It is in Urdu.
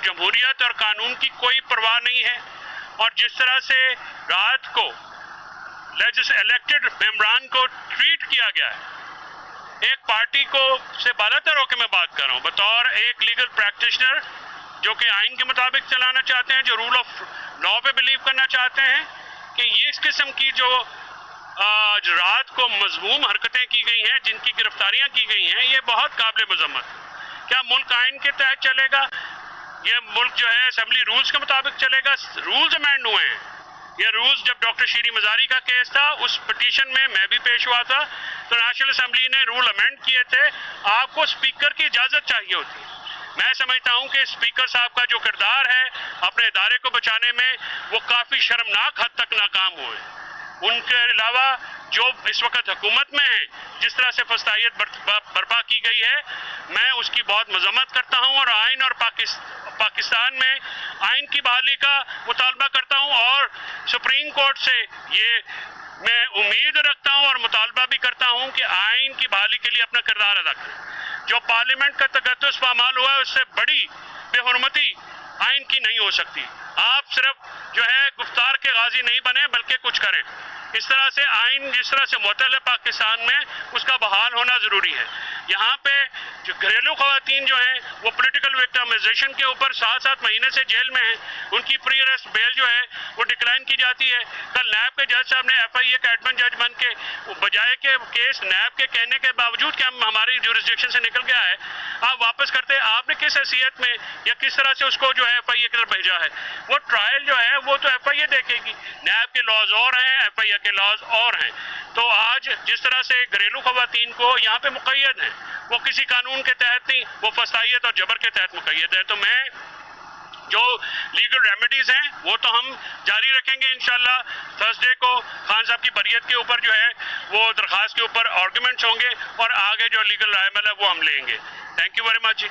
جمہوریت اور قانون کی کوئی پرواہ نہیں ہے، اور جس طرح سے رات کو الیکٹڈ ممبران کو ٹریٹ کیا گیا ہے، ایک پارٹی کو سے بالاتر ہو کے میں بات کر رہا ہوں بطور ایک لیگل پریکٹیشنر جو کہ آئین کے مطابق چلانا چاہتے ہیں، جو رول آف لا پہ بلیو کرنا چاہتے ہیں، کہ یہ اس قسم کی جو آج رات کو مذموم حرکتیں کی گئی ہیں، جن کی گرفتاریاں کی گئی ہیں، یہ بہت قابل مذمت ہے۔ کیا ملک آئین کے تحت چلے گا؟ یہ ملک جو ہے اسمبلی رولز کے مطابق چلے گا؟ رولز امینڈ ہوئے ہیں، یہ رولز جب ڈاکٹر شیریں مزاری کا کیس تھا اس پٹیشن میں بھی پیش ہوا تھا تو نیشنل اسمبلی نے رول امینڈ کیے تھے، آپ کو اسپیکر کی اجازت چاہیے ہوتی ہے۔ میں سمجھتا ہوں کہ اسپیکر صاحب کا جو کردار ہے اپنے ادارے کو بچانے میں وہ کافی شرمناک حد تک ناکام ہوئے۔ ان کے علاوہ جو اس وقت حکومت میں ہیں، جس طرح سے فسطائیت برپا کی گئی ہے، میں اس کی بہت مذمت کرتا ہوں، اور آئین اور پاکستان میں آئین کی بحالی کا مطالبہ کرتا ہوں، اور سپریم کورٹ سے یہ میں امید رکھتا ہوں اور مطالبہ بھی کرتا ہوں کہ آئین کی بحالی کے لیے اپنا کردار ادا کریں۔ جو پارلیمنٹ کا تقدس پامال ہوا ہے، اس سے بڑی بے حرمتی آئین کی نہیں ہو سکتی۔ آپ صرف جو ہے گفتار کے غازی نہیں بنے بلکہ کچھ کریں۔ اس طرح سے آئین جس طرح سے معطل ہے پاکستان میں، اس کا بحال ہونا ضروری ہے۔ یہاں پہ جو گھریلو خواتین جو ہیں وہ پولیٹیکل وکٹمائزیشن کے اوپر 7 مہینے سے جیل میں ہیں، ان کی پری ارسٹ بیل جو ہے وہ ڈکلائن کی جاتی ہے۔ کل نیب کے جج صاحب نے ایف آئی اے کا ایڈمن جج بن کے بجائے کہ کیس نیب کے کہنے کے باوجود کہ ہماری جورسڈکشن سے نکل گیا ہے، آپ واپس کرتے، آپ نے کس حیثیت میں یا کس طرح سے اس کو جو ہے ایف آئی اے کی طرف بھیجا ہے؟ وہ ٹرائل جو ہے وہ تو ایف آئی اے دیکھے گی، نیب کے لاز اور ہیں، ایف آئی اے کے لاز اور ہیں۔ تو آج جس طرح سے گھریلو خواتین کو یہاں پہ مقید ہیں، وہ کسی قانون کے تحت نہیں، وہ فسطائیت اور جبر کے تحت مقید ہے۔ تو میں جو لیگل ریمیڈیز ہیں وہ تو ہم جاری رکھیں گے انشاءاللہ۔ تھرسڈے کو خان صاحب کی بریت کے اوپر جو ہے وہ درخواست کے اوپر آرگومنٹس ہوں گے، اور آگے جو لیگل رائے عمل ہے وہ ہم لیں گے۔ Thank you very much G.